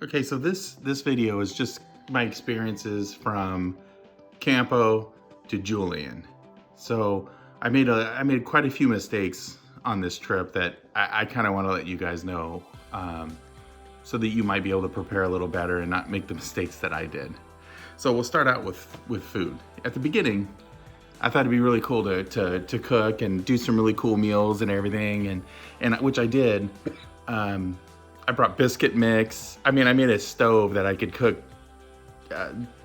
Okay, so this video is just my experiences from Campo to Julian. So I made quite a few mistakes on this trip that I kind of want to let you guys know, so that you might be able to prepare a little better and not make the mistakes that I did. So we'll start out with food. At the beginning, I thought it'd be really cool to cook and do some really cool meals and everything, and which I did. I brought biscuit mix. I mean, I made a stove that I could cook,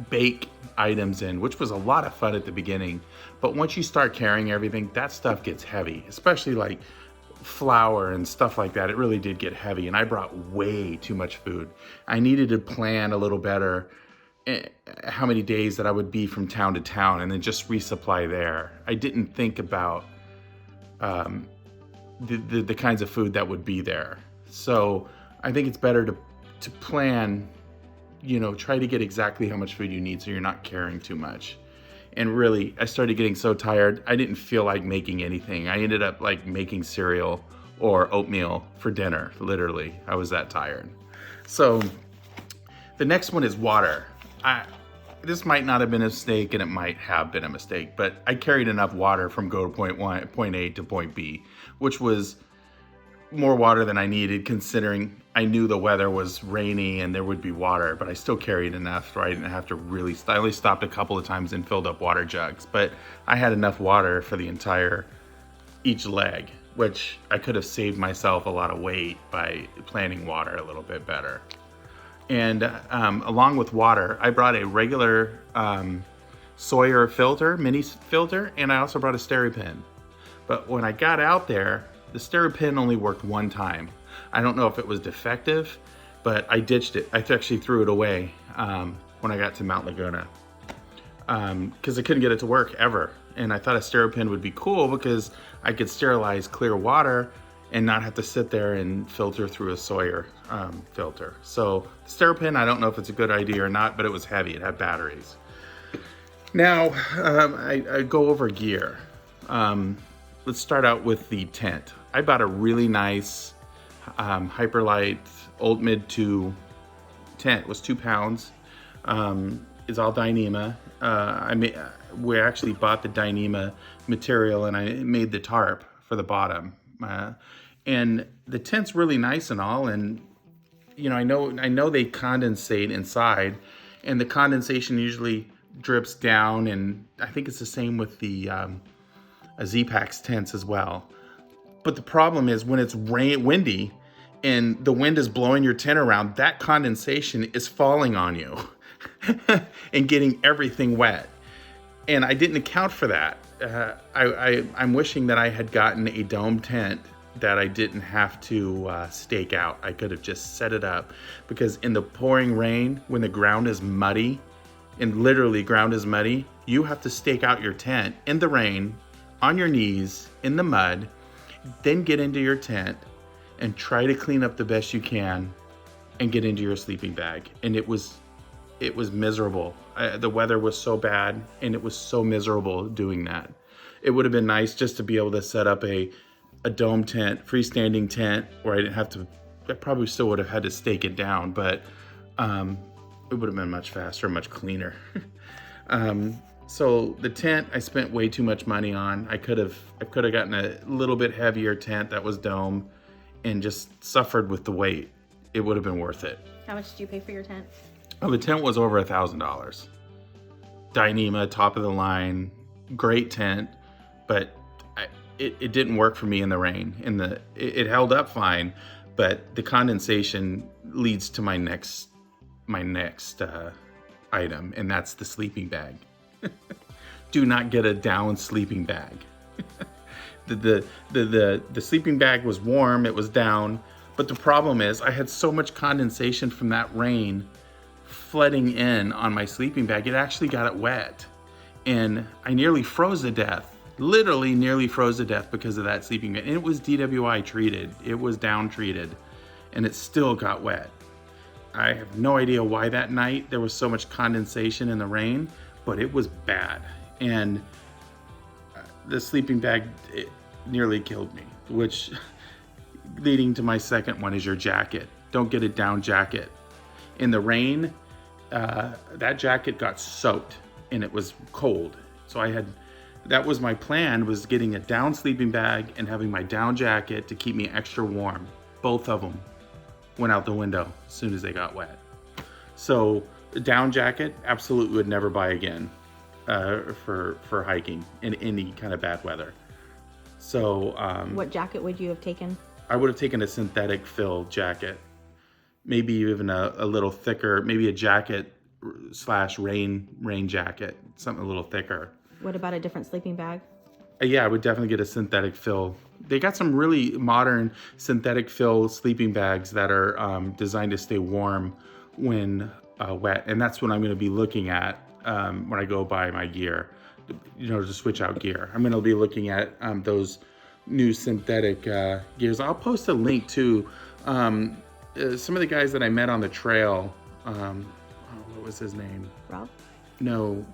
bake items in, which was a lot of fun at the beginning. But once you start carrying everything, that stuff gets heavy, especially like flour and stuff like that. It really did get heavy, and I brought way too much food. I needed to plan a little better how many days that I would be from town to town and then just resupply there. I didn't think about the kinds of food that would be there. So I think it's better to plan, try to get exactly how much food you need so you're not carrying too much. And really, I started getting so tired, I didn't feel like making anything. I ended up like making cereal or oatmeal for dinner, literally. I was that tired. So the next one is water. This might not have been a mistake, and it might have been a mistake, but I carried enough water from go to point A to point B, which was more water than I needed, considering I knew the weather was rainy and there would be water, but I still carried enough where I didn't have to really, I only stopped a couple of times and filled up water jugs, but I had enough water for each leg, which I could have saved myself a lot of weight by planning water a little bit better. And along with water, I brought a regular Sawyer filter, mini filter, and I also brought a SteriPen. But when I got out there, the SteriPen only worked one time. I don't know if it was defective, but I ditched it. I actually threw it away when I got to Mount Laguna, because I couldn't get it to work ever. And I thought a SteriPen would be cool because I could sterilize clear water and not have to sit there and filter through a Sawyer filter. So SteriPen, I don't know if it's a good idea or not, but it was heavy. It had batteries. Now, I go over gear. Let's start out with the tent. I bought a really nice Hyperlight Old Mid 2 tent. It was 2 pounds. It's all Dyneema. We actually bought the Dyneema material, and I made the tarp for the bottom. And the tent's really nice and all, and I know they condensate inside, and the condensation usually drips down, and I think it's the same with the Z-Packs tents as well. But the problem is when it's windy and the wind is blowing your tent around, that condensation is falling on you and getting everything wet. And I didn't account for that. I'm wishing that I had gotten a dome tent that I didn't have to stake out. I could have just set it up, because in the pouring rain, when the ground is muddy, and literally ground is muddy, you have to stake out your tent in the rain, on your knees, in the mud, then get into your tent and try to clean up the best you can and get into your sleeping bag. And it was miserable. The weather was so bad, and it was so miserable doing that. It would have been nice just to be able to set up a dome tent, freestanding tent, where I didn't have to, I probably still would have had to stake it down, but it would have been much faster, much cleaner. So the tent, I spent way too much money on. I could have gotten a little bit heavier tent that was dome and just suffered with the weight. It would have been worth it. How much did you pay for your tent? Oh, the tent was over $1,000. Dyneema, top of the line, great tent, but it didn't work for me in the rain. It held up fine, but the condensation leads to my next item, and that's the sleeping bag. Do not get a down sleeping bag. The sleeping bag was warm, it was down, but the problem is I had so much condensation from that rain flooding in on my sleeping bag, it actually got it wet. And I nearly froze to death, literally nearly froze to death because of that sleeping bag. And it was DWI treated, it was down treated, and it still got wet. I have no idea why that night there was so much condensation in the rain, but it was bad. And the sleeping bag, it nearly killed me, which leading to my second one is your jacket. Don't get a down jacket. In the rain, that jacket got soaked and it was cold. So that was my plan, was getting a down sleeping bag and having my down jacket to keep me extra warm. Both of them went out the window as soon as they got wet. So the down jacket, absolutely would never buy again for hiking in any kind of bad weather. So what jacket would you have taken? I would have taken a synthetic fill jacket, maybe even a little thicker, maybe a jacket / rain jacket, something a little thicker. What about a different sleeping bag? Yeah, I would definitely get a synthetic fill. They got some really modern synthetic fill sleeping bags that are designed to stay warm when wet, and that's what I'm going to be looking at when I go buy my gear, to switch out gear. I'm going to be looking at those new synthetic gears. I'll post a link to some of the guys that I met on the trail. What was his name? Rob? No,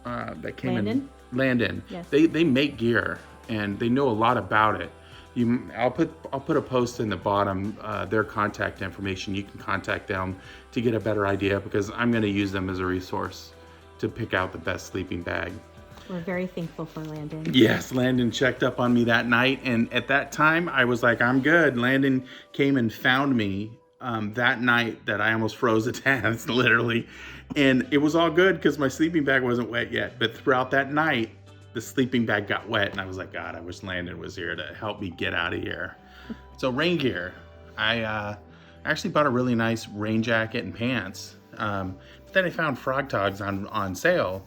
that came Landon? in. Landon. Yes. They make gear and they know a lot about it. I'll put a post in the bottom, their contact information. You can contact them to get a better idea, because I'm going to use them as a resource to pick out the best sleeping bag. We're very thankful for Landon. Yes, Landon checked up on me that night, and at that time I was like, I'm good. Landon came and found me that night that I almost froze to death, literally. And it was all good because my sleeping bag wasn't wet yet. But throughout that night, the sleeping bag got wet, and I was like, God, I wish Landon was here to help me get out of here. So rain gear. I actually bought a really nice rain jacket and pants. But then I found Frog Togs on sale,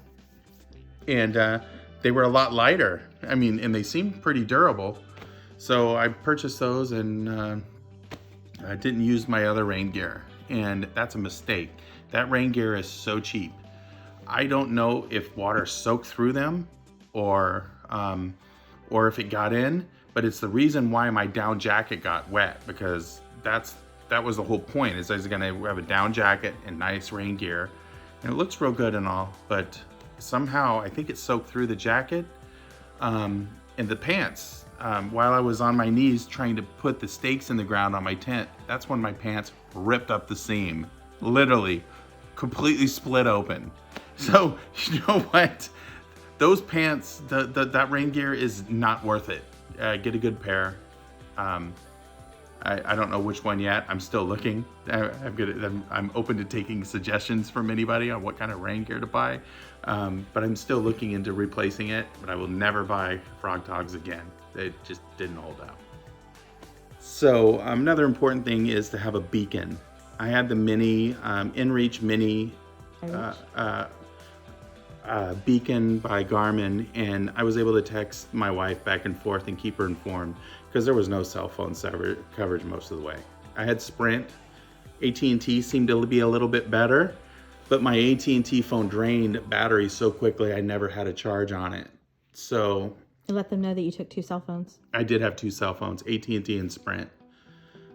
and they were a lot lighter. I mean, and they seemed pretty durable. So I purchased those, and I didn't use my other rain gear, and that's a mistake. That rain gear is so cheap. I don't know if water soaked through them or if it got in, but it's the reason why my down jacket got wet, because that was the whole point, is I was gonna have a down jacket and nice rain gear, and it looks real good and all, but somehow I think it soaked through the jacket and the pants. While I was on my knees trying to put the stakes in the ground on my tent, that's when my pants ripped up the seam, literally completely split open. So you know what? Those pants, that rain gear is not worth it. Get a good pair. I don't know which one yet. I'm still looking. I'm open to taking suggestions from anybody on what kind of rain gear to buy. But I'm still looking into replacing it, but I will never buy Frog Togs again. It just didn't hold out. So another important thing is to have a beacon. I had the mini, InReach Mini beacon by Garmin, and I was able to text my wife back and forth and keep her informed, because there was no cell phone coverage most of the way. I had Sprint. AT&T seemed to be a little bit better, but my AT&T phone drained battery so quickly I never had a charge on it. So You let them know that you took 2 cell phones. I did have 2 cell phones, AT&T and Sprint.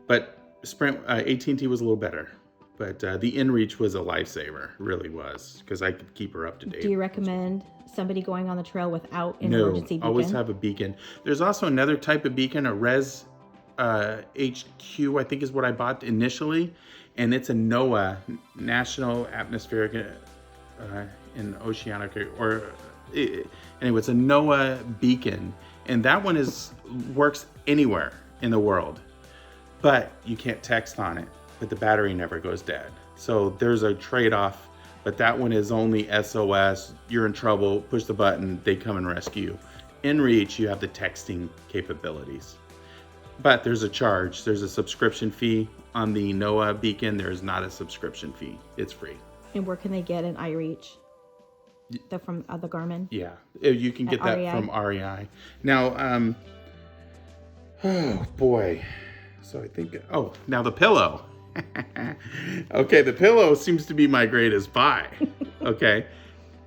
But Sprint, AT&T was a little better. But the InReach was a lifesaver, really was, because I could keep her up to date. Do you recommend somebody going on the trail without an emergency beacon? No, always have a beacon. There's also another type of beacon, a Res HQ, I think is what I bought initially. And it's a NOAA, National Atmospheric and Oceanic, anyway, it's a NOAA beacon. And that one works anywhere in the world. But you can't text on it. But the battery never goes dead. So there's a trade-off, but that one is only SOS, you're in trouble, push the button, they come and rescue you. InReach, you have the texting capabilities. But there's a charge, there's a subscription fee. On the NOAA beacon, there's not a subscription fee, it's free. And where can they get an iReach? From the Garmin? Yeah, you can get that REI? from REI. Now, oh boy. So I think, now the pillow. Okay, the pillow seems to be my greatest buy. Okay,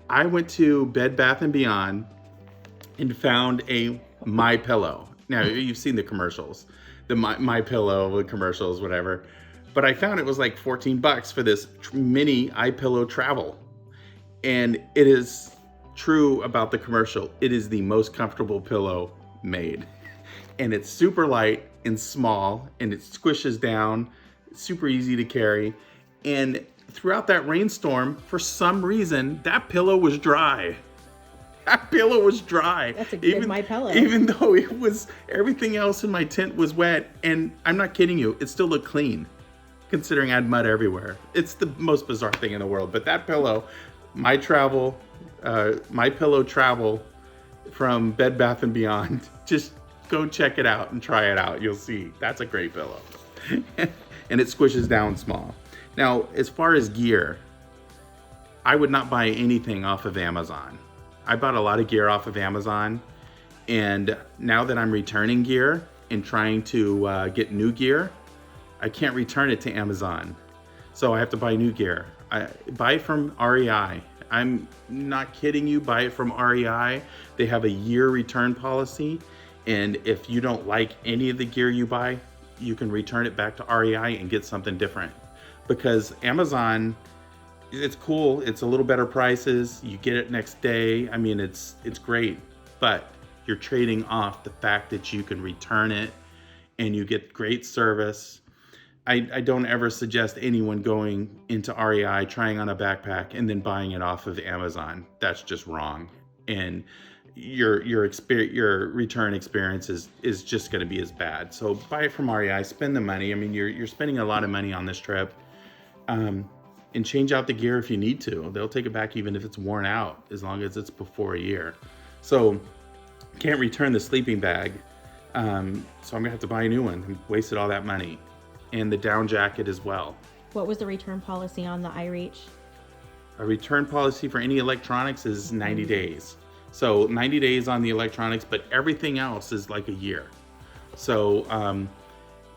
I went to Bed Bath & Beyond and found a My Pillow. Now you've seen the commercials, the My Pillow commercials, whatever. But I found it was like $14 for this mini iPillow travel, and it is true about the commercial. It is the most comfortable pillow made, and it's super light and small, and it squishes down. Super easy to carry, and throughout that rainstorm, for some reason, that pillow was dry. That pillow was dry. That's a good My Pillow. Even though it was, everything else in my tent was wet, and I'm not kidding you, it still looked clean, considering I had mud everywhere. It's the most bizarre thing in the world. But that pillow, My Pillow travel from Bed Bath & Beyond, just go check it out and try it out. You'll see, that's a great pillow. And it squishes down small. Now, as far as gear, I would not buy anything off of Amazon. I bought a lot of gear off of Amazon, and now that I'm returning gear and trying to get new gear, I can't return it to Amazon. So I have to buy new gear. I buy it from REI. I'm not kidding you, buy it from REI. They have a year return policy, and if you don't like any of the gear you buy, you can return it back to REI and get something different. Because Amazon, it's cool, it's a little better prices, you get it next day. I mean, it's great, but you're trading off the fact that you can return it and you get great service. I don't ever suggest anyone going into REI, trying on a backpack, and then buying it off of Amazon. That's just wrong. And your return experience is just going to be as bad. So buy it from REI, spend the money. I mean, you're spending a lot of money on this trip. And change out the gear if you need to. They'll take it back even if it's worn out, as long as it's before a year. So can't return the sleeping bag. So I'm gonna have to buy a new one. I wasted all that money. And the down jacket as well. What was the return policy on the iReach? A return policy for any electronics is 90 days. So 90 days on the electronics, but everything else is like a year. So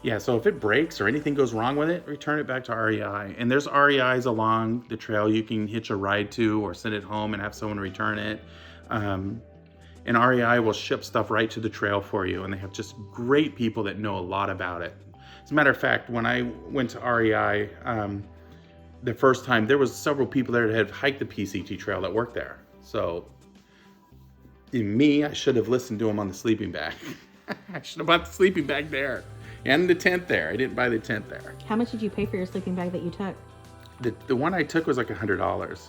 yeah, so if it breaks or anything goes wrong with it, return it back to REI. And there's REIs along the trail you can hitch a ride to or send it home and have someone return it. And REI will ship stuff right to the trail for you. And they have just great people that know a lot about it. As a matter of fact, when I went to REI the first time, there was several people there that had hiked the PCT trail that worked there. So I should have listened to them on the sleeping bag. I should have bought the sleeping bag there. And the tent there. I didn't buy the tent there. How much did you pay for your sleeping bag that you took? The one I took was like $100.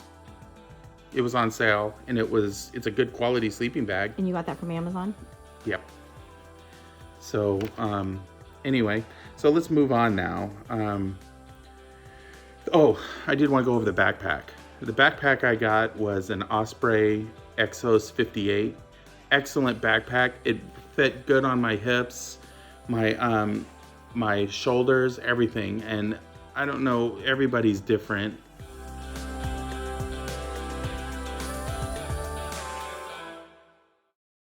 It was on sale, and it's a good quality sleeping bag. And you got that from Amazon? Yep. So anyway, so let's move on now. Oh, I did want to go over the backpack. The backpack I got was an Osprey Exos 58. Excellent backpack. It fit good on my hips, my shoulders, everything. And I don't know, everybody's different.